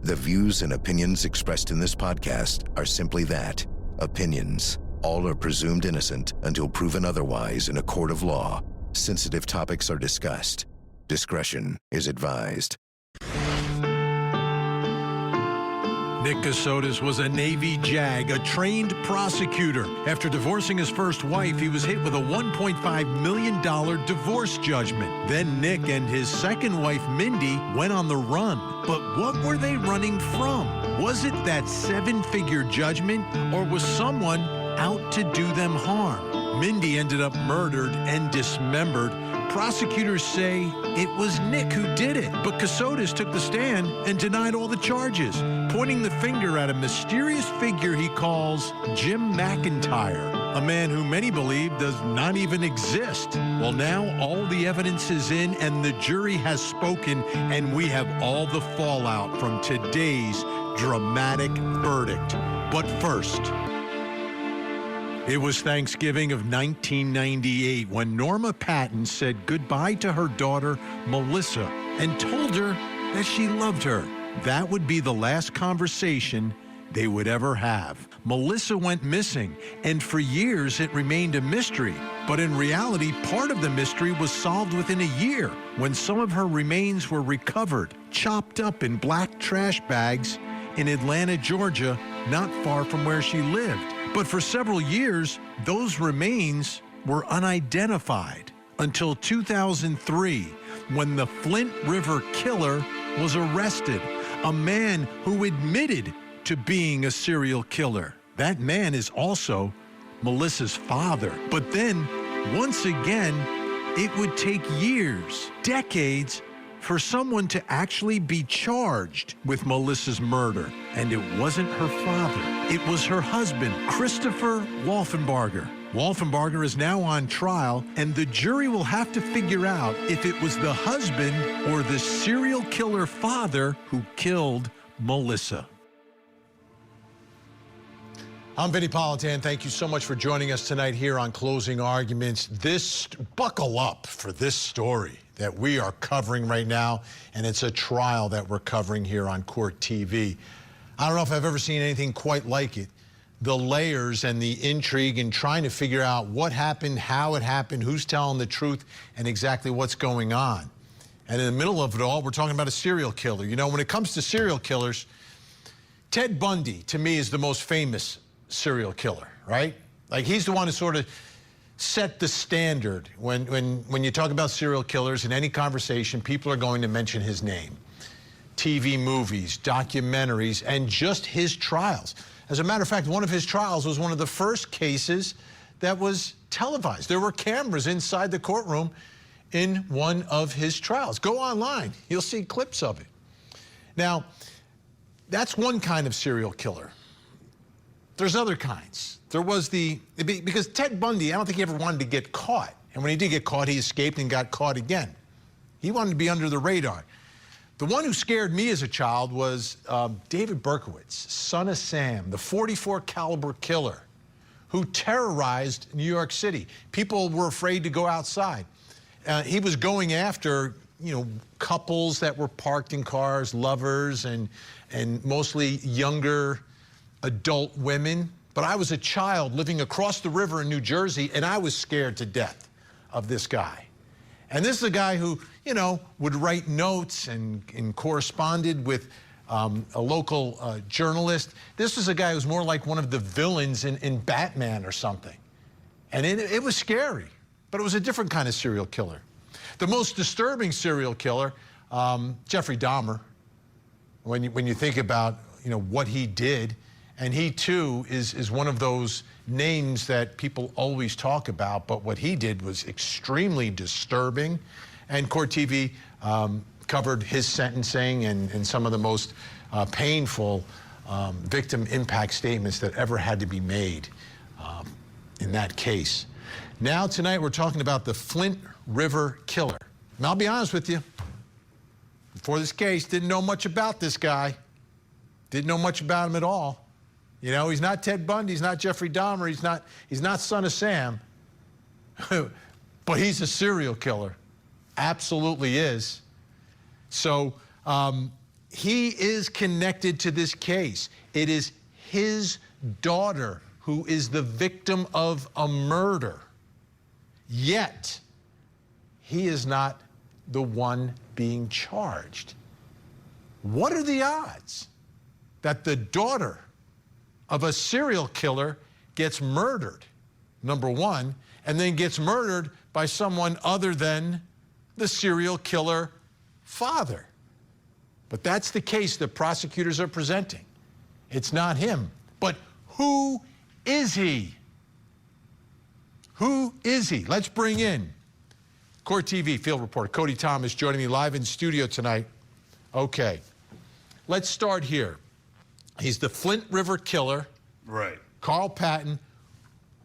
The views and opinions expressed in this podcast are simply that, opinions. All are presumed innocent until proven otherwise in a court of law. Sensitive topics are discussed. Discretion is advised. Nick Casotus was a Navy JAG, a trained prosecutor. After divorcing his first wife, he was hit with a $1.5 million divorce judgment. Then Nick and his second wife, Mindy, went on the run. But what were they running from? Was it that seven-figure judgment, or was someone out to do them harm? Mindy ended up murdered and dismembered. Prosecutors say it was Nick who did it, but Casotus took the stand and denied all the charges, pointing the finger at a mysterious figure he calls Jim McIntyre, a man who many believe does not even exist. Well, now all the evidence is in and the jury has spoken, and we have all the fallout from today's dramatic verdict. But first, it was Thanksgiving of 1998 when Norma Patton said goodbye to her daughter, Melissa, and told her that she loved her. That would be the last conversation they would ever have. Melissa went missing, and for years it remained a mystery. But in reality, part of the mystery was solved within a year when some of her remains were recovered, chopped up in black trash bags in Atlanta, Georgia, not far from where she lived. But for several years, those remains were unidentified until 2003, when the Flint River killer was arrested, a man who admitted to being a serial killer. That man is also Melissa's father. But then, once again, it would take years, decades, for someone to actually be charged with Melissa's murder. And it wasn't her father. It was her husband, Christopher Wolfenbarger. Wolfenbarger is now on trial, and the jury will have to figure out if it was the husband or the serial killer father who killed Melissa. I'm Vinnie Politan. Thank you so much for joining us tonight here on Closing Arguments. Buckle up for this story that we are covering right now, and it's a trial that we're covering here on Court TV. I don't know if I've ever seen anything quite like it. The layers and the intrigue and trying to figure out what happened, how it happened, who's telling the truth, and exactly what's going on. And in the middle of it all, we're talking about a serial killer. You know, when it comes to serial killers, Ted Bundy, to me, is the most famous serial killer, right? Like, he's the one who sort of set the standard. When you talk about serial killers in any conversation, people are going to mention his name. TV movies, documentaries, and just his trials. As a matter of fact, one of his trials was one of the first cases that was televised. There were cameras inside the courtroom in one of his trials. Go online, you'll see clips of it. Now, that's one kind of serial killer. There's other kinds. There was because Ted Bundy, I don't think he ever wanted to get caught. And when he did get caught, he escaped and got caught again. He wanted to be under the radar. The one who scared me as a child was David Berkowitz, son of Sam, the .44 caliber killer who terrorized New York City. People were afraid to go outside. He was going after, couples that were parked in cars, lovers, and mostly younger adult women. But I was a child living across the river in New Jersey, and I was scared to death of this guy. And this is a guy who, would write notes and corresponded with a local journalist. This was a guy who was more like one of the villains in Batman or something. And it was scary, but it was a different kind of serial killer. The most disturbing serial killer, Jeffrey Dahmer, when you think about, what he did. And he, too, is one of those names that people always talk about, but what he did was extremely disturbing. And Court TV covered his sentencing and some of the most painful victim impact statements that ever had to be made in that case. Now, tonight, we're talking about the Flint River killer. And I'll be honest with you, before this case, didn't know much about this guy. Didn't know much about him at all. He's not Ted Bundy, he's not Jeffrey Dahmer, he's not Son of Sam, but he's a serial killer. Absolutely is. So he is connected to this case. It is his daughter who is the victim of a murder. Yet, he is not the one being charged. What are the odds that the daughter of a serial killer gets murdered, number one, and then gets murdered by someone other than the serial killer father? But that's the case that prosecutors are presenting. It's not him. But who is he? Who is he? Let's bring in Court TV field reporter Cody Thomas joining me live in studio tonight. Okay, let's start here. He's the Flint River killer. Right. Carl Patton.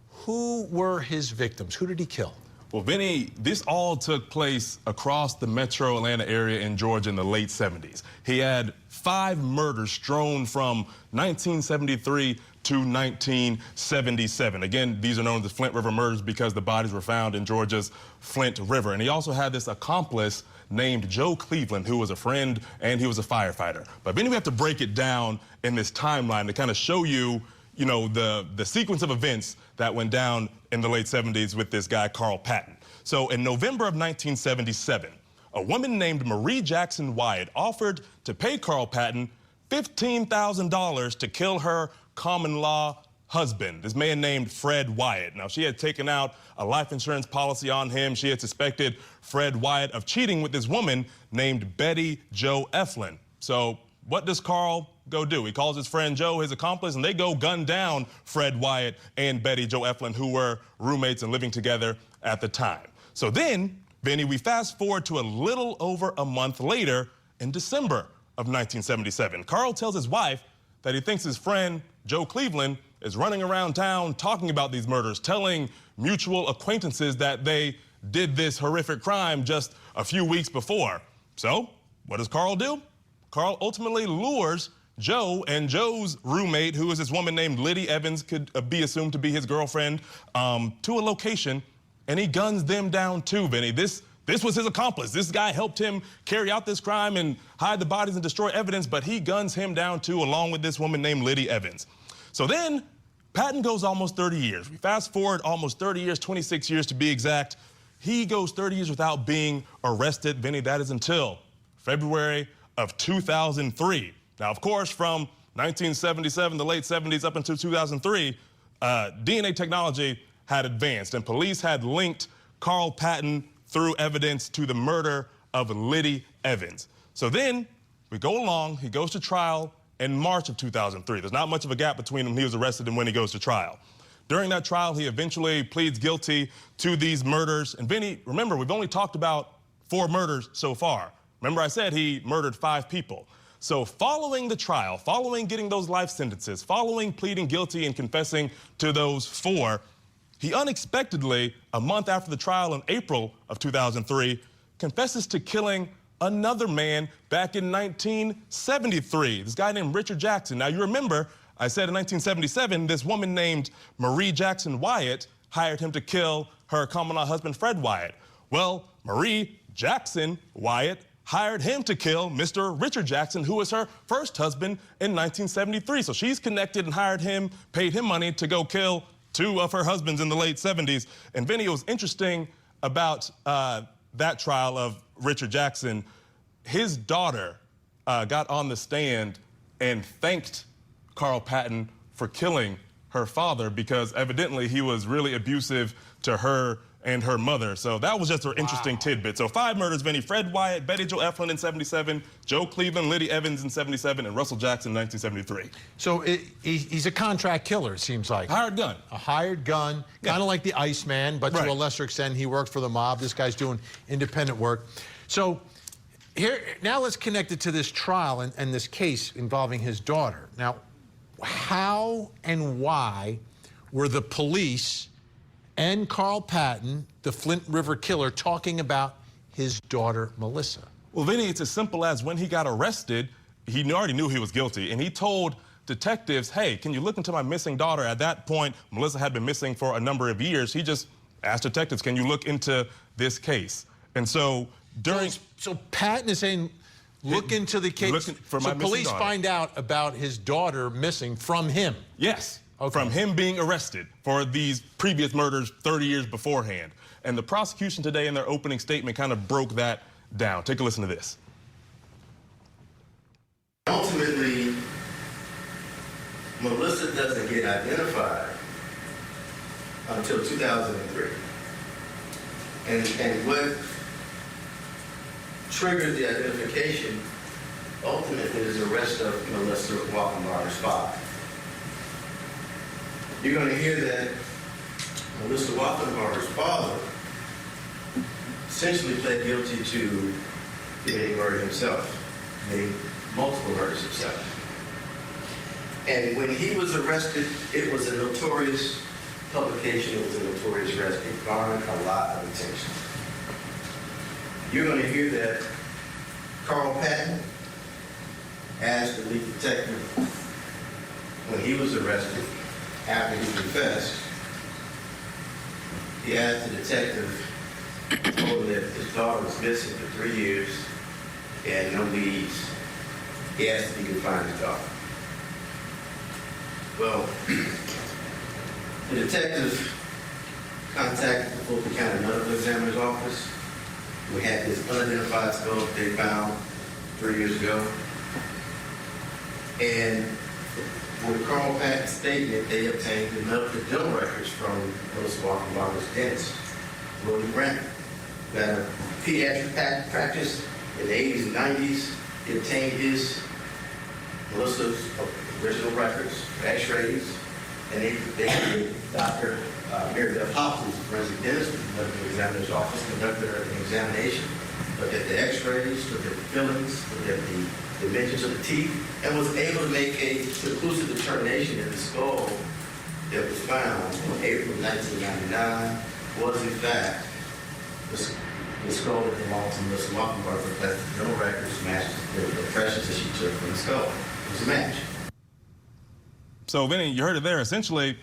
Who were his victims? Who did he kill? Well, Vinny, this all took place across the metro Atlanta area in Georgia in the late 70s. He had 5 murders strewn from 1973 to 1977. Again, these are known as the Flint River murders because the bodies were found in Georgia's Flint River. And he also had this accomplice named Joe Cleveland, who was a friend and he was a firefighter. But Vinny, we have to break it down in this timeline to kind of show you, the sequence of events that went down in the late 70s with this guy, Carl Patton. So in November of 1977, a woman named Marie Jackson Wyatt offered to pay Carl Patton $15,000 to kill her common-law husband, this man named Fred Wyatt. Now, she had taken out a life insurance policy on him. She had suspected Fred Wyatt of cheating with this woman named Betty Jo Eflin. So what does Carl go do? He calls his friend Joe, his accomplice, and they go gun down Fred Wyatt and Betty Jo Eflin, who were roommates and living together at the time. So then, Vinny, we fast forward to a little over a month later in December of 1977. Carl tells his wife that he thinks his friend Joe Cleveland is running around town talking about these murders, telling mutual acquaintances that they did this horrific crime just a few weeks before. So what does Carl do? Carl ultimately lures Joe and Joe's roommate, who is this woman named Liddy Evans, could be assumed to be his girlfriend, to a location, and he guns them down too, Vinny. This was his accomplice. This guy helped him carry out this crime and hide the bodies and destroy evidence, but he guns him down too, along with this woman named Liddy Evans. So then, Patton goes almost 30 years. We fast forward almost 30 years, 26 years to be exact. He goes 30 years without being arrested, Vinny. That is until February of 2003. Now, of course, from 1977, the late 70s, up until 2003, DNA technology had advanced, and police had linked Carl Patton through evidence to the murder of Liddy Evans. So then we go along, he goes to trial in March of 2003. There's not much of a gap between when he was arrested and when he goes to trial. During that trial, he eventually pleads guilty to these murders. And Vinny, remember, we've only talked about 4 murders so far. Remember I said he murdered 5 people. So following the trial, following getting those life sentences, following pleading guilty and confessing to those 4, he unexpectedly, a month after the trial in April of 2003, confesses to killing another man back in 1973, this guy named Richard Jackson. Now, you remember, I said in 1977, this woman named Marie Jackson Wyatt hired him to kill her common-law husband, Fred Wyatt. Well, Marie Jackson Wyatt hired him to kill Mr. Richard Jackson, who was her first husband in 1973. So she's connected and hired him, paid him money to go kill 2 of her husbands in the late 70s. And Vinny, it was interesting about that trial of Richard Jackson. His daughter got on the stand and thanked Carl Patton for killing her father because evidently he was really abusive to her and her mother. So that was just an interesting tidbit. So 5 murders, Vinny: Fred Wyatt, Betty Jo Eflin in 77, Joe Cleveland, Liddy Evans in 77, and Russell Jackson in 1973. So he's a contract killer, it seems like. Hired gun. A hired gun, kind of like the Iceman, but to a lesser extent, he worked for the mob. This guy's doing independent work. So now let's connect it to this trial and this case involving his daughter. Now, how and why were the police and Carl Patton, the Flint River killer, talking about his daughter, Melissa? Well, Vinny, it's as simple as when he got arrested, he already knew he was guilty, and he told detectives, hey, can you look into my missing daughter? At that point, Melissa had been missing for a number of years. He just asked detectives, can you look into this case? And so during... So Patton is saying, look into the case. For my so police daughter. find out about his daughter missing from him. Yes. Okay. From him being arrested for these previous murders 30 years beforehand. And the prosecution today in their opening statement kind of broke that down. Take a listen to this. Ultimately, Melissa doesn't get identified until 2003. And what triggered the identification ultimately is the arrest of Melissa Wolfenbarger's father. You're going to hear that Melissa Wolfenbarger's father essentially pled guilty to committing murder himself, committing multiple murders himself. And when he was arrested, it was a notorious publication, it was a notorious arrest. It garnered a lot of attention. You're going to hear that Carl Patton asked the lead detective when he was arrested, after he confessed, he asked the detective, told him that his daughter was missing for 3 years, he had no leads. He asked if he could find his daughter. Well, the detective contacted the Fulton County Medical Examiner's office. We had this unidentified skull that they found 3 years ago. And with Carl Patton's statement, they obtained the dental records from Melissa Wolfenbarger's dentist, William Brandon, who had a pediatric practice in the 80s and 90s. He obtained Melissa's original records, x-rays, and they gave Dr. Mary Beth Hopkins, the forensic dentist, at the medical examiner's office, conducted an examination, looked at the x-rays, looked at the fillings, looked at the dimensions of the teeth, and was able to make a conclusive determination that the skull that was found in April 1999 was, in fact, the skull that belonged to Melissa Wolfenbarger, because the dental records matched the impressions that she took from the skull. It was a match. So, Vinny, you heard it there. Essentially,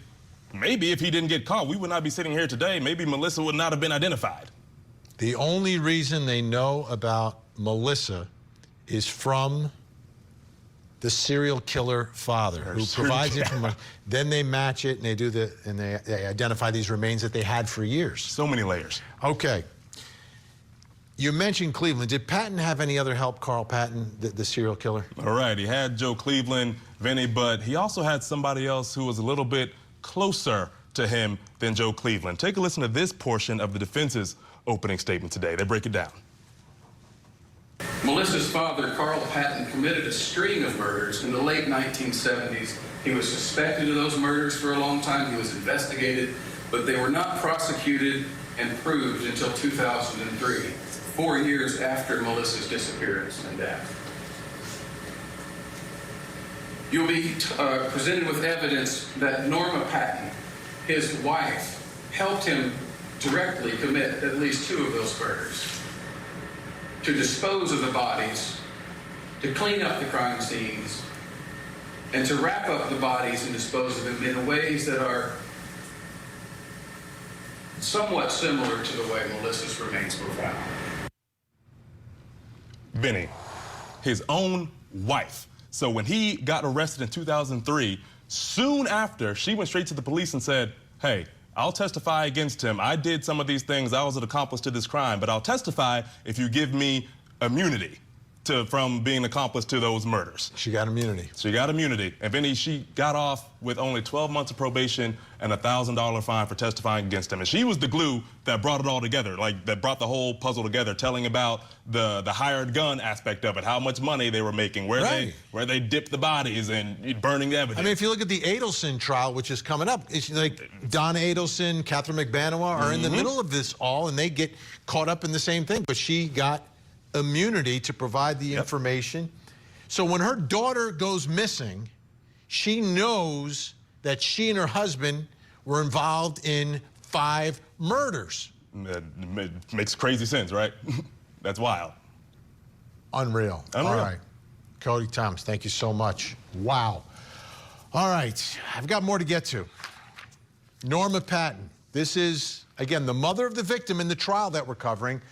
maybe if he didn't get caught, we would not be sitting here today. Maybe Melissa would not have been identified. The only reason they know about Melissa is from the serial killer father who provides information. Then they match it and they do they identify these remains that they had for years. So many layers. Okay. You mentioned Cleveland. Did Patton have any other help, Carl Patton, the serial killer? All right, he had Joe Cleveland, Vinny, but he also had somebody else who was a little bit closer to him than Joe Cleveland. Take a listen to this portion of the defense's opening statement today. They break it down. Melissa's father, Carl Patton, committed a string of murders in the late 1970s. He was suspected of those murders for a long time. He was investigated, but they were not prosecuted and proved until 2003, 4 years after Melissa's disappearance and death. You'll be presented with evidence that Norma Patton, his wife, helped him directly commit at least 2 of those murders, to dispose of the bodies, to clean up the crime scenes, and to wrap up the bodies and dispose of them in ways that are somewhat similar to the way Melissa's remains were found. Vinny, his own wife. So when he got arrested in 2003, soon after, she went straight to the police and said, hey, I'll testify against him. I did some of these things. I was an accomplice to this crime, but I'll testify if you give me immunity from being an accomplice to those murders. She got immunity. She got immunity. And Vinny, she got off with only 12 months of probation and a $1,000 fine for testifying against him. And she was the glue that brought it all together, like that brought the whole puzzle together, telling about the hired gun aspect of it, how much money they were making, where they dipped the bodies and burning the evidence. I mean, if you look at the Adelson trial, which is coming up, it's like Donna Adelson, Catherine McBanoa are in the middle of this all, and they get caught up in the same thing. But she got immunity to provide the information. So when her daughter goes missing, she knows that she and her husband were involved in 5 murders. It makes crazy sense, right? That's wild. Unreal. All right. Cody Thomas, thank you so much. Wow. All right. I've got more to get to. Norma Patton. This is, again, the mother of the victim in the trial that we're covering.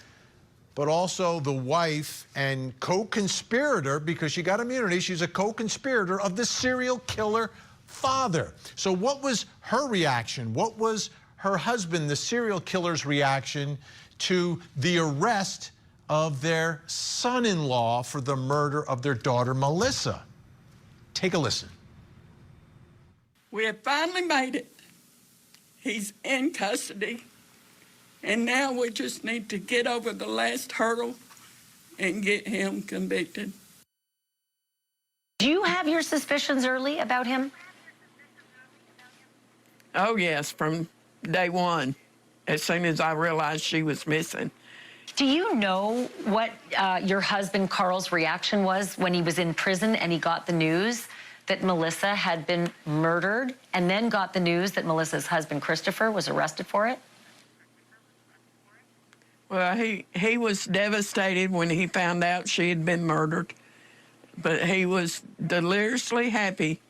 but also the wife and co-conspirator, because she got immunity, she's a co-conspirator of the serial killer father. So what was her reaction? What was her husband, the serial killer's reaction to the arrest of their son-in-law for the murder of their daughter, Melissa? Take a listen. We have finally made it. He's in custody. And now we just need to get over the last hurdle and get him convicted. Do you have your suspicions early about him? Oh, yes, from day one, as soon as I realized she was missing. Do you know what your husband Carl's reaction was when he was in prison and he got the news that Melissa had been murdered, and then got the news that Melissa's husband Christopher was arrested for it? Well, he was devastated when he found out she had been murdered, but he was deliriously happy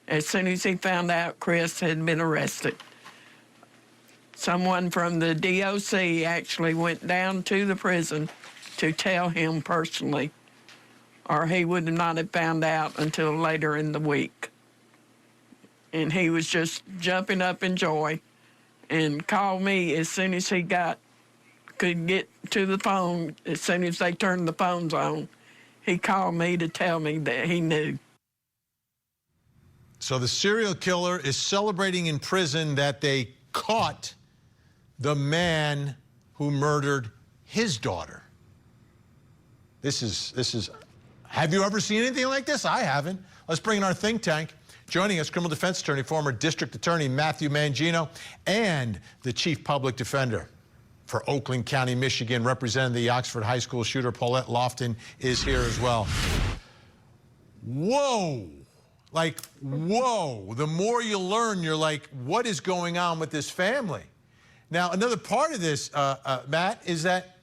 as soon as he found out Chris had been arrested. Someone from the DOC actually went down to the prison to tell him personally, or he would not have found out until later in the week. And he was just jumping up in joy and called me as soon as he could get to the phone. As soon as they turned the phones on, he called me to tell me that he knew. So the serial killer is celebrating in prison that they caught the man who murdered his daughter. This is, have you ever seen anything like this? I haven't. Let's bring in our think tank. Joining us, criminal defense attorney, former district attorney Matthew Mangino, and the chief public defender for Oakland County, Michigan, representing the Oxford High School shooter, Paulette Lofton, is here as well. Whoa. Like, whoa. The more you learn, you're like, what is going on with this family? Now, another part of this, Matt, is that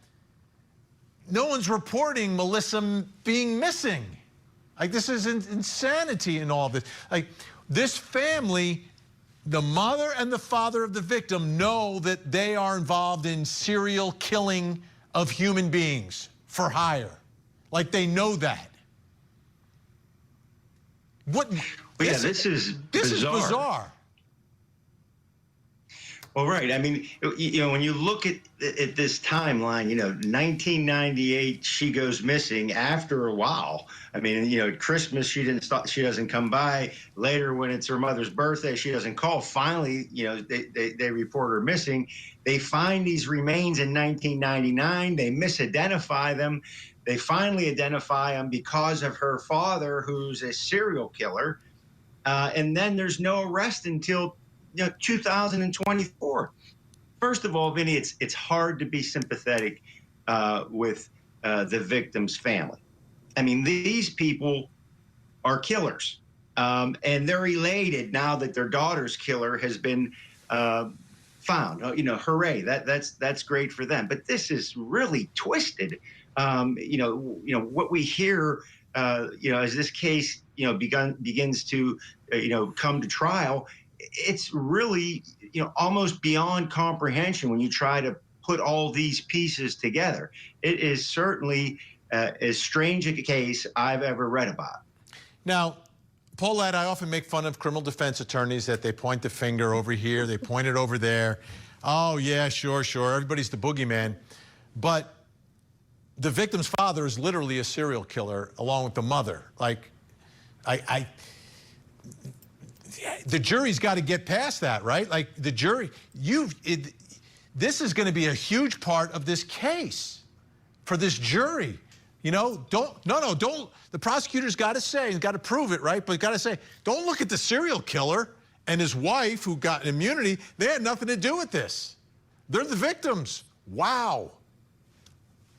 no one's reporting Melissa being missing. Like, this is insanity in all of this. Like, this family, the mother and the father of the victim, know that they are involved in serial killing of human beings for hire. Like, they know that. What? Well, yeah, this is bizarre. Well, right. I mean, you know, when you look at this timeline, you know, 1998, she goes missing. After a while, I mean, you know, Christmas, she doesn't come by. Later, when it's her mother's birthday, she doesn't call. Finally, you know, they report her missing. They find these remains in 1999. They misidentify them. They finally identify them because of her father, who's a serial killer. And then there's no arrest until 2024. First of all, Vinny, it's hard to be sympathetic with the victim's family. I mean, these people are killers, and they're elated now that their daughter's killer has been found. You know, hooray! That's great for them. But this is really twisted. You know what we hear. You know, as this case begins to come to trial. It's really, almost beyond comprehension when you try to put all these pieces together. It is certainly as strange a case I've ever read about. Now, Paulette, I often make fun of criminal defense attorneys that they point the finger over here, they point it over there. Oh, yeah, sure, everybody's the boogeyman. But the victim's father is literally a serial killer along with the mother. Like, the jury's got to get past that, right? Like, the jury, this is going to be a huge part of this case for this jury. Don't, the prosecutor's got to say, got to prove it, right? But got to say, don't look at the serial killer and his wife who got immunity. They had nothing to do with this. They're the victims. Wow.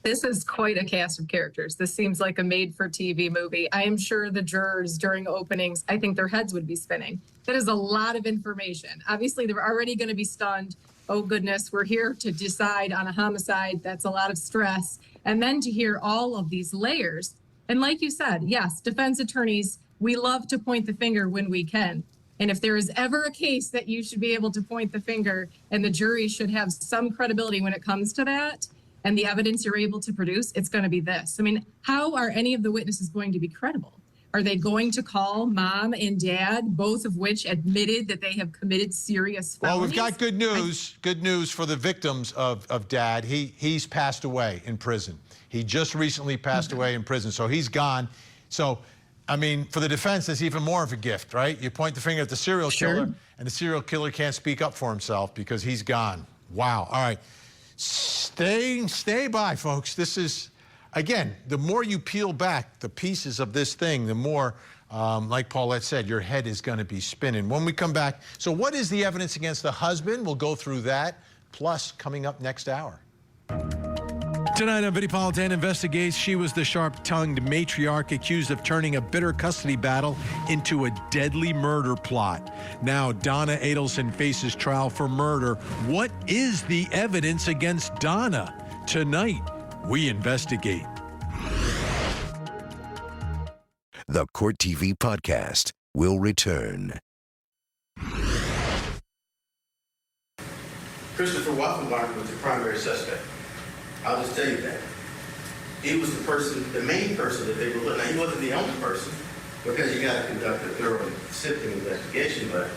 This is quite a cast of characters. This seems like a made-for-TV movie. I am sure the jurors during openings, I think their heads would be spinning. That is a lot of information. Obviously, they're already going to be stunned. Oh, goodness, we're here to decide on a homicide. That's a lot of stress. And then to hear all of these layers. And like you said, yes, defense attorneys, we love to point the finger when we can. And if there is ever a case that you should be able to point the finger and the jury should have some credibility when it comes to that, and the evidence you're able to produce, it's going to be this. I mean, how are any of the witnesses going to be credible? Are they going to call mom and dad, both of which admitted that they have committed serious felonies? Well, we've got good news. Good news for the victims of dad. He's passed away in prison. He just recently passed away in prison, so he's gone. So, I mean, for the defense, it's even more of a gift, right? You point the finger at the serial killer, and the serial killer can't speak up for himself because he's gone. Wow. All right. Stay by, folks. This is, again, the more you peel back the pieces of this thing, the more, like Paulette said, your head is going to be spinning. When we come back, so what is the evidence against the husband? We'll go through that, plus coming up next hour. Tonight on Vinnie Politan Investigates, she was the sharp-tongued matriarch accused of turning a bitter custody battle into a deadly murder plot. Now Donna Adelson faces trial for murder. What is the evidence against Donna? Tonight, we investigate. The Court TV podcast will return. Christopher Wolfenbarger was the primary suspect. I'll just tell you that. He was the person, the main person that they were looking at. He wasn't the only person, because you got to conduct a thorough and sifting investigation, but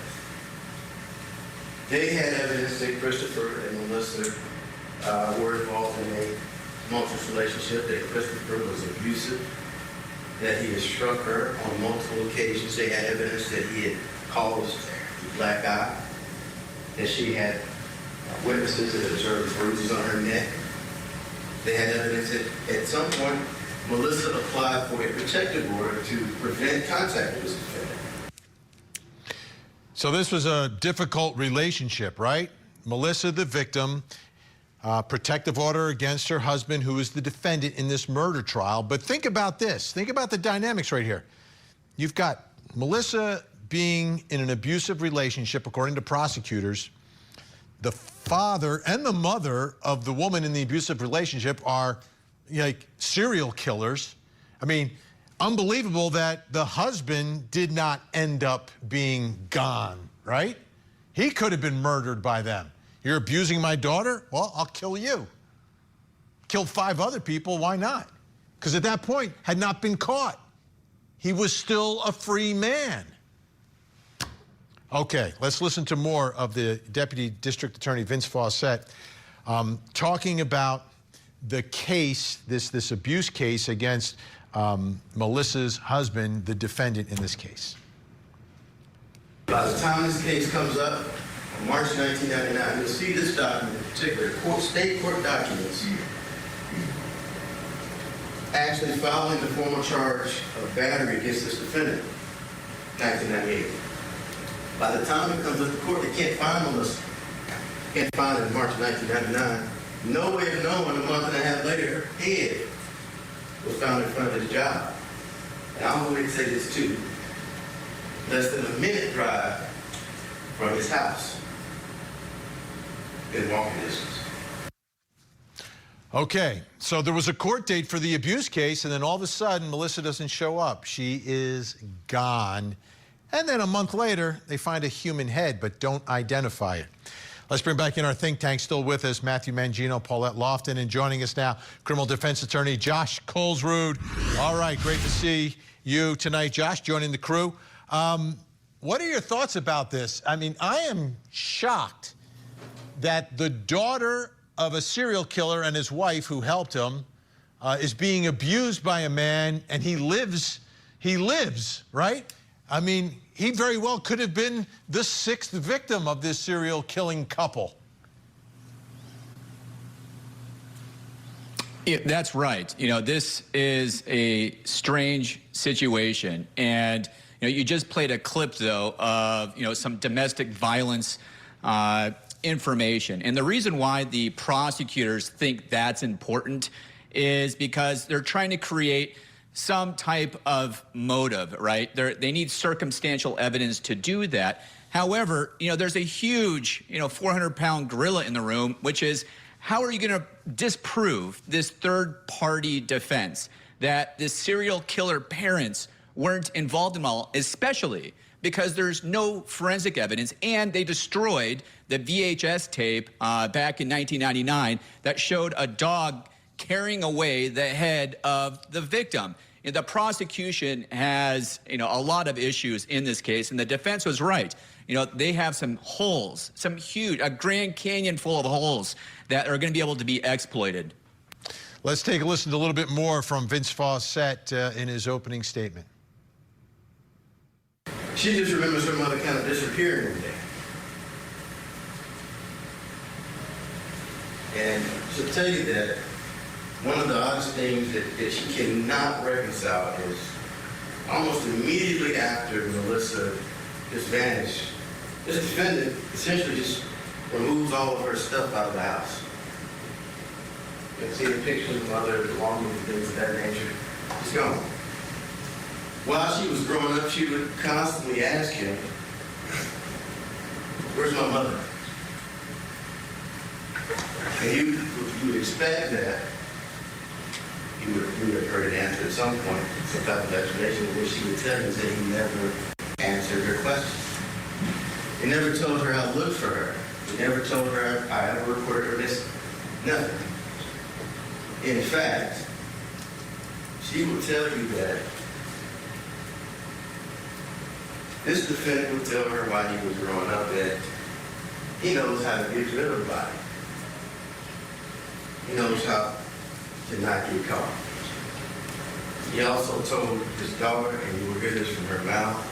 they had evidence that Christopher and Melissa were involved in a tumultuous relationship, that Christopher was abusive, that he had struck her on multiple occasions. They had evidence that he had caused a black eye, that she had witnesses that observed bruises on her neck. They had evidence that at some point, Melissa applied for a protective order to prevent contact with this defendant. So this was a difficult relationship, right? Melissa, the victim, protective order against her husband, who is the defendant in this murder trial. But think about this. Think about the dynamics right here. You've got Melissa being in an abusive relationship, according to prosecutors. The father and the mother of the woman in the abusive relationship are like serial killers. I mean, unbelievable that the husband did not end up being gone, right? He could have been murdered by them. You're abusing my daughter? Well, I'll kill you. Killed 5 other people, why not? Because at that point, had not been caught. He was still a free man. Okay, let's listen to more of the Deputy District Attorney Vince Fawcett talking about the case, this abuse case against Melissa's husband, the defendant in this case. By the time this case comes up, on March 1999, you'll see this document in particular, state court documents, actually filing the formal charge of battery against this defendant, 1998. By the time it comes to the court, they can't find Melissa. Can't find her in March 1999. No way of knowing a month and a half later, her head was found in front of his job. And I'm going to say this too. Less than a minute drive from his house in walking distance. Okay, so there was a court date for the abuse case, and then all of a sudden, Melissa doesn't show up. She is gone. And then a month later, they find a human head, but don't identify it. Let's bring back in our think tank. Still with us, Matthew Mangino, Paulette Lofton, and joining us now, criminal defense attorney Josh Colesrud. All right, great to see you tonight, Josh, joining the crew. What are your thoughts about this? I mean, I am shocked that the daughter of a serial killer and his wife who helped him is being abused by a man, and he lives, right? I mean, he very well could have been the 6th victim of this serial killing couple. Yeah, that's right. You know, this is a strange situation. And, you know, you just played a clip, though, of, you know, some domestic violence information. And the reason why the prosecutors think that's important is because they're trying to create some type of motive, right? They need circumstantial evidence to do that. However, you know, there's a huge, 400-pound gorilla in the room, which is, how are you going to disprove this third-party defense that the serial killer parents weren't involved in all, especially because there's no forensic evidence, and they destroyed the VHS tape back in 1999 that showed a dog carrying away the head of the victim. The prosecution has, a lot of issues in this case, and the defense was right. They have some holes, some huge, a Grand Canyon full of holes that are going to be able to be exploited. Let's take a listen to a little bit more from Vince Fawcett in his opening statement. She just remembers her mother kind of disappearing one day. And she'll tell you that one of the oddest things that she cannot reconcile is almost immediately after Melissa just vanished, this defendant essentially just removes all of her stuff out of the house. You can see the pictures of mother, the belongings, things of that nature. It's gone. While she was growing up, she would constantly ask him, "Where's my mother?" And you would expect that you would have heard an answer at some point, some type of explanation, which she would tell you that he never answered her question. He never told her how to look for her. He never told her I ever reported her missing. Nothing. In fact, she will tell you that this defendant would tell her while he was growing up that he knows how to get rid of a body. He knows how to not get caught. He also told his daughter, and you will hear this from her mouth,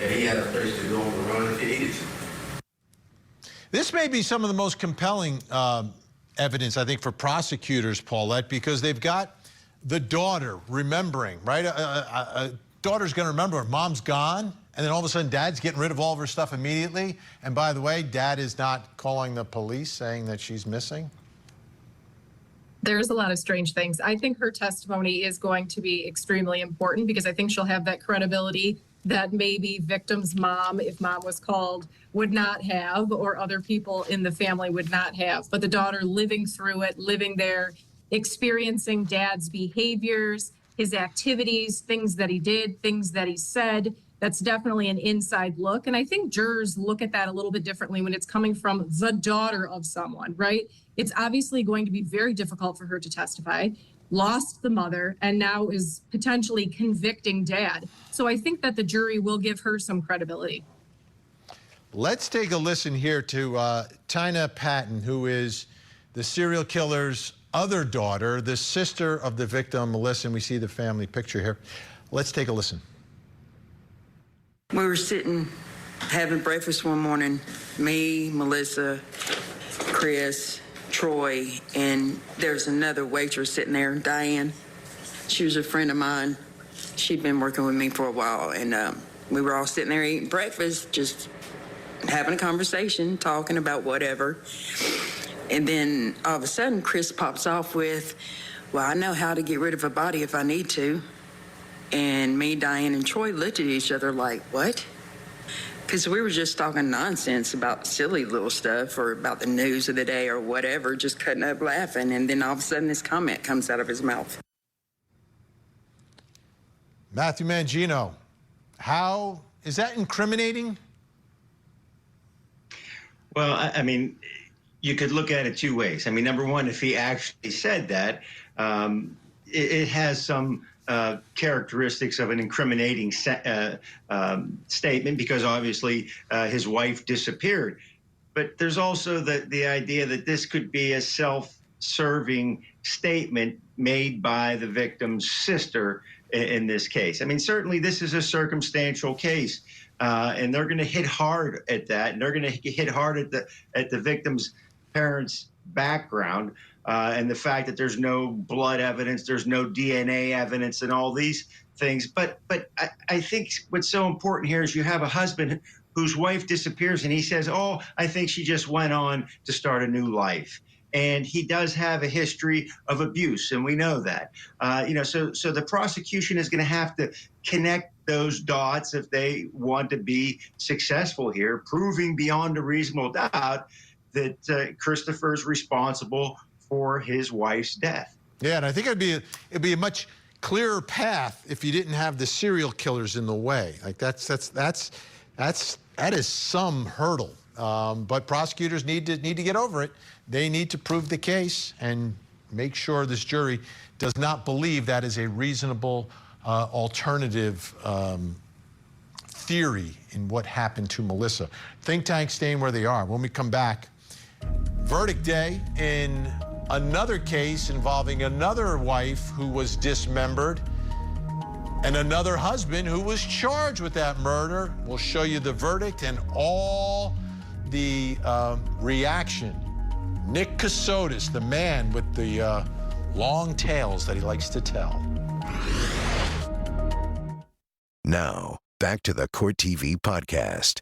that he had a place to go on the run if he needed to. This may be some of the most compelling evidence, I think, for prosecutors, Paulette, because they've got the daughter remembering, right? A daughter's going to remember her mom's gone, and then all of a sudden dad's getting rid of all of her stuff immediately. And by the way, dad is not calling the police saying that she's missing. There's a lot of strange things. I think her testimony is going to be extremely important because I think she'll have that credibility that maybe victim's mom, if mom was called, would not have, or other people in the family would not have. But the daughter living through it, living there, experiencing dad's behaviors, his activities, things that he did, things that he said, that's definitely an inside look. And I think jurors look at that a little bit differently when it's coming from the daughter of someone, right? It's obviously going to be very difficult for her to testify, lost the mother, and now is potentially convicting dad. So I think that the jury will give her some credibility. Let's take a listen here to Tina Patton, who is the serial killer's other daughter, the sister of the victim, Melissa, and we see the family picture here. Let's take a listen. We were sitting having breakfast one morning, me, Melissa, Chris, Troy, and there's another waitress sitting there, Diane. She was a friend of mine. She'd been working with me for a while, and we were all sitting there eating breakfast, just having a conversation, talking about whatever. And then all of a sudden, Chris pops off with, "Well, I know how to get rid of a body if I need to." And me, Diane, and Troy looked at each other like, what? Because we were just talking nonsense about silly little stuff or about the news of the day or whatever, just cutting up laughing. And then all of a sudden this comment comes out of his mouth. Matthew Mangino, how is that incriminating? Well, I mean, you could look at it two ways. I mean, number one, if he actually said that, it has some characteristics of an incriminating statement because obviously his wife disappeared. But there's also the idea that this could be a self-serving statement made by the victim's sister in this case. I mean, certainly this is a circumstantial case, and they're going to hit hard at that, and they're going to hit hard at the victim's parents' background. And the fact that there's no blood evidence, there's no DNA evidence and all these things. But I think what's so important here is you have a husband whose wife disappears and he says, "Oh, I think she just went on to start a new life." And he does have a history of abuse, and we know that. So the prosecution is going to have to connect those dots if they want to be successful here, proving beyond a reasonable doubt that Christopher's responsible for his wife's death. Yeah, and I think it'd be a much clearer path if you didn't have the serial killers in the way. Like that is some hurdle. But prosecutors need to get over it. They need to prove the case and make sure this jury does not believe that is a reasonable alternative theory in what happened to Melissa. Think tanks staying where they are. When we come back, verdict day in another case involving another wife who was dismembered and another husband who was charged with that murder. We'll show you the verdict and all the reaction. Nick Casotus, the man with the long tales that he likes to tell. Now, back to the Court TV podcast.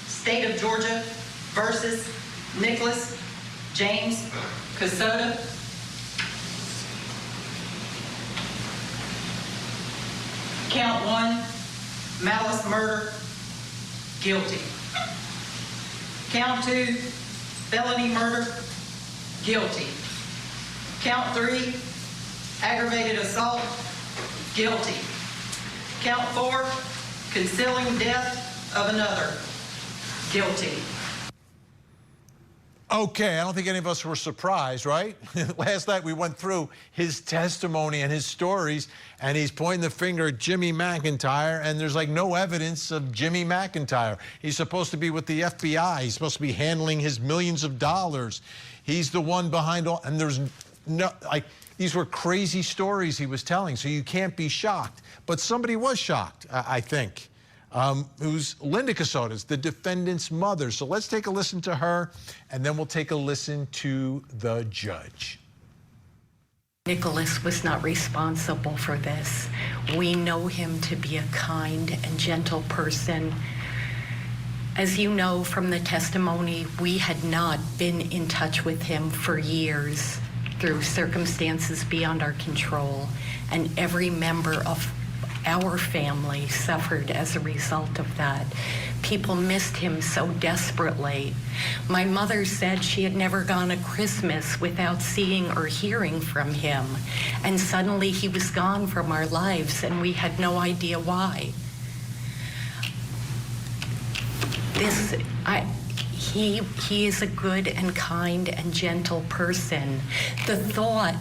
State of Georgia versus Nicholas James Casotus. Count 1, malice murder, guilty. Count 2, felony murder, guilty. Count 3, aggravated assault, guilty. Count 4, concealing death of another, guilty. Okay, I don't think any of us were surprised, right? Last night we went through his testimony and his stories, and he's pointing the finger at Jimmy McIntyre, and there's like no evidence of Jimmy McIntyre. He's supposed to be with the FBI. He's supposed to be handling his millions of dollars. He's the one behind all, and there's no, like, these were crazy stories he was telling, so you can't be shocked. But somebody was shocked, I think. Who's Linda Casotus, the defendant's mother. So let's take a listen to her, and then we'll take a listen to the judge. Nicholas was not responsible for this. We know him to be a kind and gentle person. As you know from the testimony, we had not been in touch with him for years through circumstances beyond our control, and every member of our family suffered as a result of that. People missed him so desperately. My mother said she had never gone a Christmas without seeing or hearing from him. And suddenly he was gone from our lives and we had no idea why. He is a good and kind and gentle person. The thought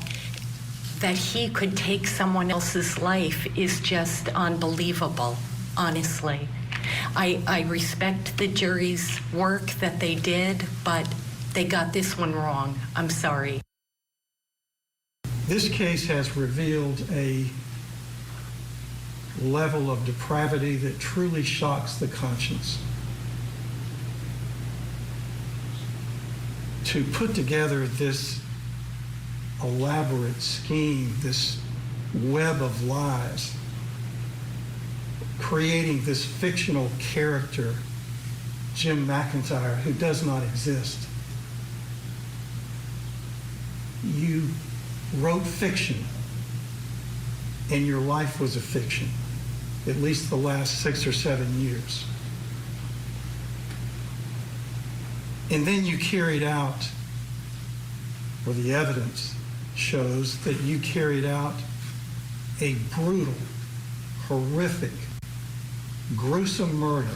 that he could take someone else's life is just unbelievable, honestly. I respect the jury's work that they did, but they got this one wrong. I'm sorry. This case has revealed a level of depravity that truly shocks the conscience. To put together this elaborate scheme, this web of lies, creating this fictional character, Jim McIntyre, who does not exist. You wrote fiction, and your life was a fiction, at least the last 6 or 7 years. And then you carried out, or the evidence shows that you carried out a brutal, horrific, gruesome murder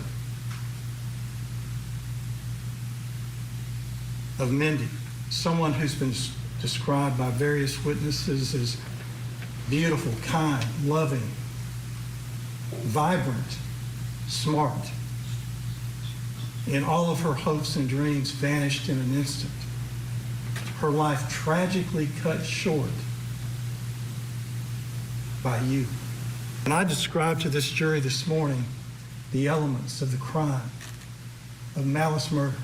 of Mindy, someone who's been described by various witnesses as beautiful, kind, loving, vibrant, smart. And all of her hopes and dreams vanished in an instant. Her life tragically cut short by you. And I described to this jury this morning the elements of the crime of malice murder.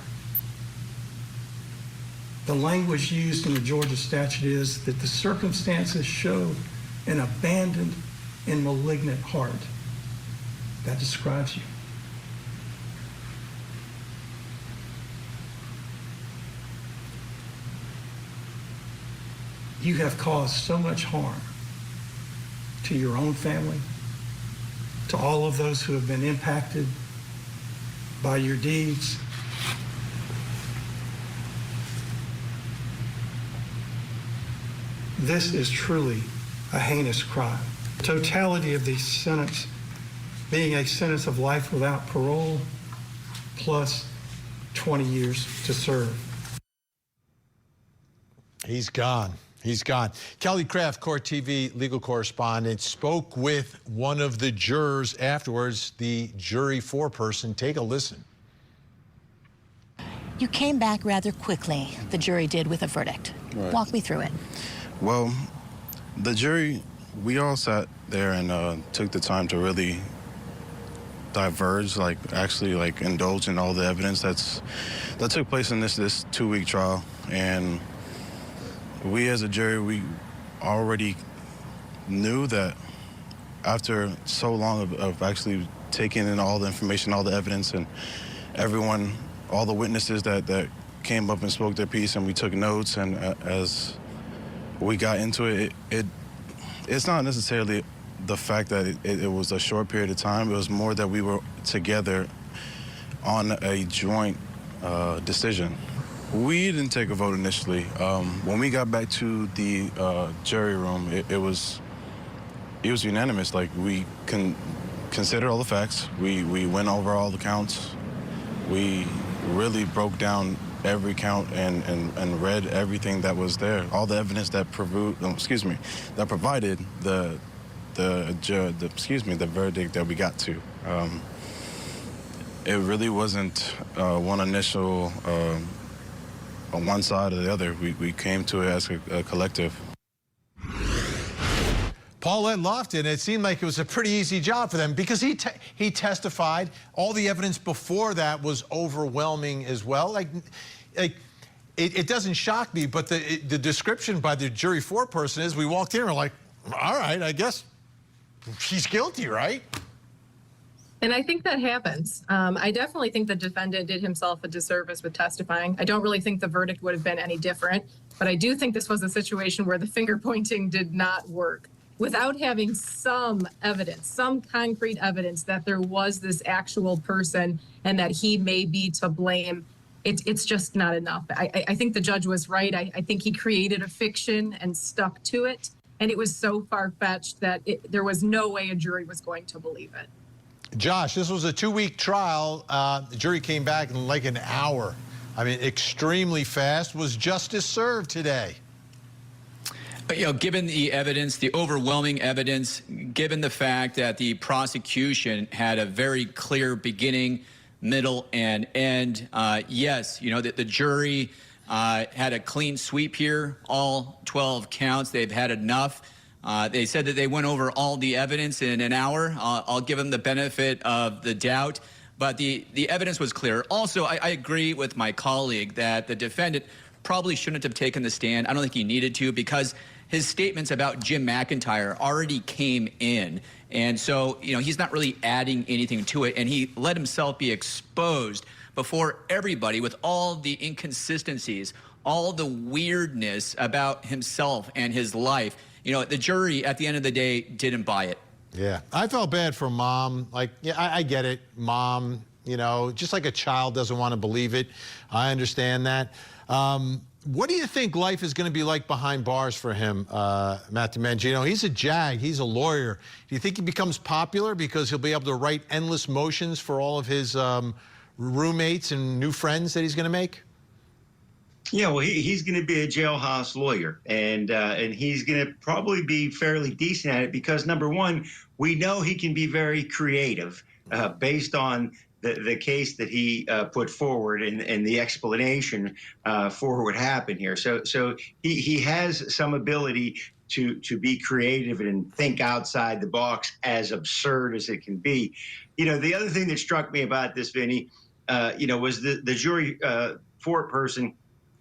The language used in the Georgia statute is that the circumstances show an abandoned and malignant heart. That describes you. You have caused so much harm to your own family, to all of those who have been impacted by your deeds. This is truly a heinous crime. Totality of the sentence being a sentence of life without parole plus 20 years to serve. He's gone. He's gone. Kelly Craft, Court TV legal correspondent, spoke with one of the jurors afterwards, the jury foreperson. Take a listen. You came back rather quickly, the jury did, with a verdict. Right. Walk me through it. Well, the jury, we all sat there and took the time to really diverge, actually indulge in all the evidence that took place in this 2-week trial. And we as a jury, we already knew that after so long of actually taking in all the information, all the evidence, and everyone, all the witnesses that came up and spoke their piece, and we took notes, and as we got into it, it's not necessarily the fact that it was a short period of time. It was more that we were together on a joint decision. We didn't take a vote initially. When we got back to the jury room, it was unanimous. We considered all the facts. We went over all the counts. We really broke down every count and read everything that was there. All the evidence that provided the verdict that we got to. It really wasn't one initial on one side or the other. We came to it as a collective. Paulette Lofton, it seemed like it was a pretty easy job for them because he testified. All the evidence before that was overwhelming as well. It doesn't shock me, but the description by the jury foreperson is we walked in and we're like, all right, I guess he's guilty, right? And I think that happens. I definitely think the defendant did himself a disservice with testifying. I don't really think the verdict would have been any different, but I do think this was a situation where the finger pointing did not work. Without having some evidence, some concrete evidence that there was this actual person and that he may be to blame, it's just not enough. I think the judge was right. I think he created a fiction and stuck to it. And it was so far-fetched that there was no way a jury was going to believe it. Josh, this was a 2-week trial. The jury came back in like an hour. I mean, extremely fast. Was justice served today? Given the evidence, the overwhelming evidence, given the fact that the prosecution had a very clear beginning, middle, and end, yes, that the jury had a clean sweep here, all 12 counts. They've had enough. They said that they went over all the evidence in an hour. I'll give them the benefit of the doubt. But the evidence was clear. Also, I agree with my colleague that the defendant probably shouldn't have taken the stand. I don't think he needed to because his statements about Jim McIntyre already came in. And so, he's not really adding anything to it. And he let himself be exposed before everybody with all the inconsistencies, all the weirdness about himself and his life. The jury, at the end of the day, didn't buy it. Yeah, I felt bad for Mom. I get it, Mom, just like a child doesn't want to believe it. I understand that. What do you think life is going to be like behind bars for him, Matt DiMangino? He's a JAG. He's a lawyer. Do you think he becomes popular because he'll be able to write endless motions for all of his roommates and new friends that he's going to make? Yeah, well, he's going to be a jailhouse lawyer, and he's going to probably be fairly decent at it because, number one, we know he can be very creative based on the case that he put forward and the explanation for what happened here. So he has some ability to be creative and think outside the box, as absurd as it can be. The other thing that struck me about this, Vinny, was the jury foreperson.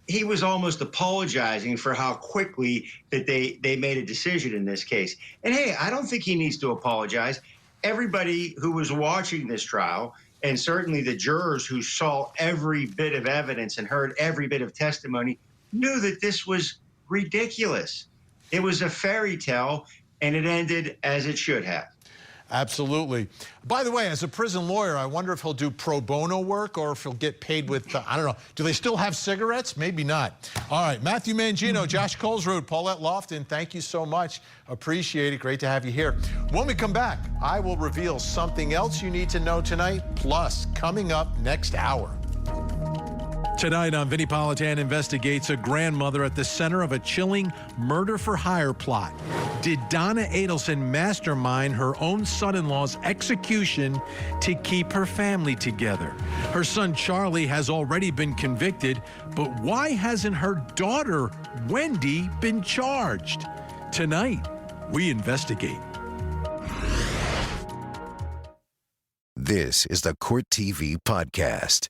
He was almost apologizing for how quickly that they made a decision in this case. And hey, I don't think he needs to apologize. Everybody who was watching this trial, and certainly the jurors who saw every bit of evidence and heard every bit of testimony, knew that this was ridiculous. It was a fairy tale, and it ended as it should have. Absolutely. By the way, as a prison lawyer, I wonder if he'll do pro bono work or if he'll get paid with, I don't know. Do they still have cigarettes? Maybe not. All right, Matthew Mangino, Josh Colesrud, Paulette Lofton, thank you so much. Appreciate it. Great to have you here. When we come back, I will reveal something else you need to know tonight, plus coming up next hour. Tonight on Vinnie Politan Investigates, a grandmother at the center of a chilling murder-for-hire plot. Did Donna Adelson mastermind her own son-in-law's execution to keep her family together? Her son Charlie has already been convicted, but why hasn't her daughter Wendy been charged? Tonight, we investigate. This is the Court TV Podcast.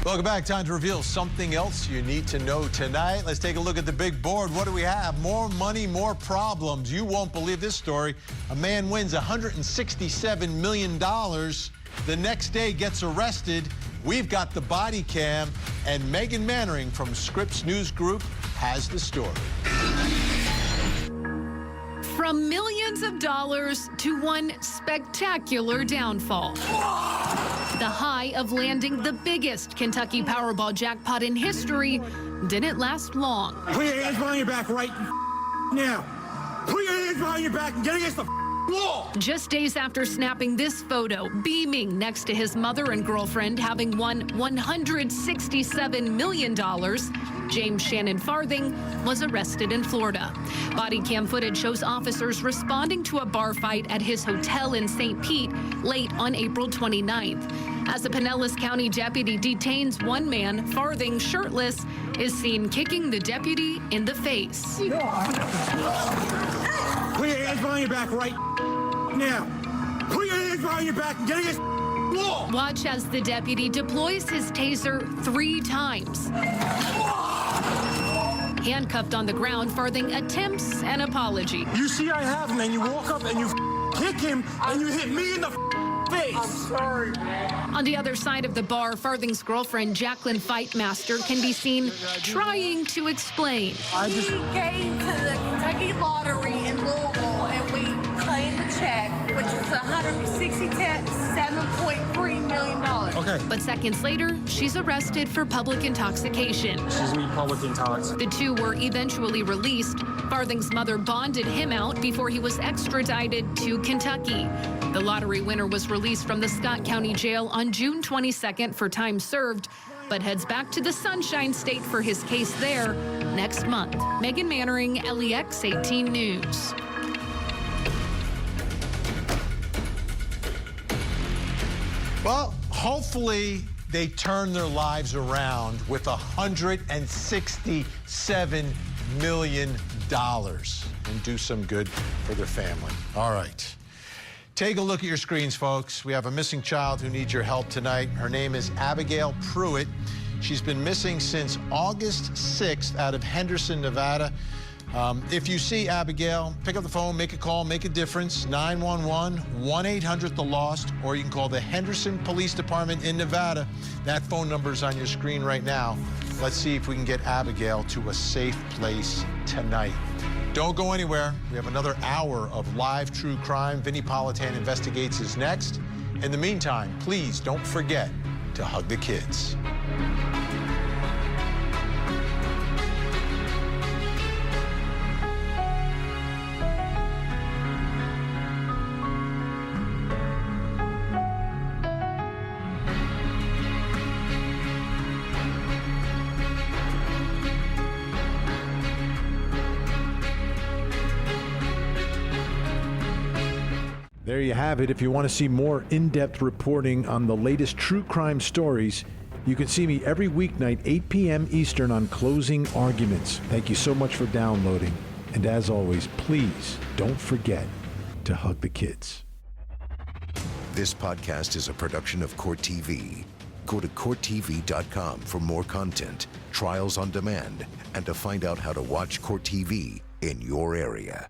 Welcome back. Time to reveal something else you need to know tonight. Let's take a look at the big board. What do we have? More money, more problems. You won't believe this story. A man wins $167 million. The next day gets arrested. We've got the body cam, and Megan Mannering from Scripps News Group has the story. From millions of dollars to one spectacular downfall. The high of landing the biggest Kentucky Powerball jackpot in history didn't last long. Put your hands behind your back right now. Put your hands behind your back and get against the wall. Just days after snapping this photo, beaming next to his mother and girlfriend having won $167 million, James Shannon Farthing was arrested in Florida. Body cam footage shows officers responding to a bar fight at his hotel in St. Pete late on April 29th. As a Pinellas County deputy detains one man, Farthing, shirtless, is seen kicking the deputy in the face. Put your hands behind your back right now. Put your hands behind your back and get against the wall. Watch as the deputy deploys his taser 3 times. Handcuffed on the ground, Farthing attempts an apology. You see I have him, and you walk up and you kick him, and you hit me in the face. I'm sorry, man. On the other side of the bar, Farthing's girlfriend, Jacqueline Fightmaster, can be seen trying to explain. We came to the Kentucky Lottery in Louisville, and we claimed the check, which was $167.3 million. Okay. But seconds later, she's arrested for public intoxication. She's me public intox. The two were eventually released. Farthing's mother bonded him out before he was extradited to Kentucky. The lottery winner was released from the Scott County Jail on June 22nd for time served, but heads back to the Sunshine State for his case there next month. Megan Mannering, LEX 18 News. Well, hopefully they turn their lives around with $167 million and do some good for their family. All right. Take a look at your screens, folks. We have a missing child who needs your help tonight. Her name is Abigail Pruitt. She's been missing since August 6th out of Henderson, Nevada. If you see Abigail, pick up the phone, make a call, make a difference. 911, 1-800-THE-LOST, or you can call the Henderson Police Department in Nevada. That phone number is on your screen right now. Let's see if we can get Abigail to a safe place tonight. Don't go anywhere. We have another hour of live true crime. Vinnie Politan Investigates is next. In the meantime, please don't forget to hug the kids. There you have it. If you want to see more in-depth reporting on the latest true crime stories, you can see me every weeknight, 8 p.m. Eastern on Closing Arguments. Thank you so much for downloading. And as always, please don't forget to hug the kids. This podcast is a production of Court TV. Go to CourtTV.com for more content, trials on demand, and to find out how to watch Court TV in your area.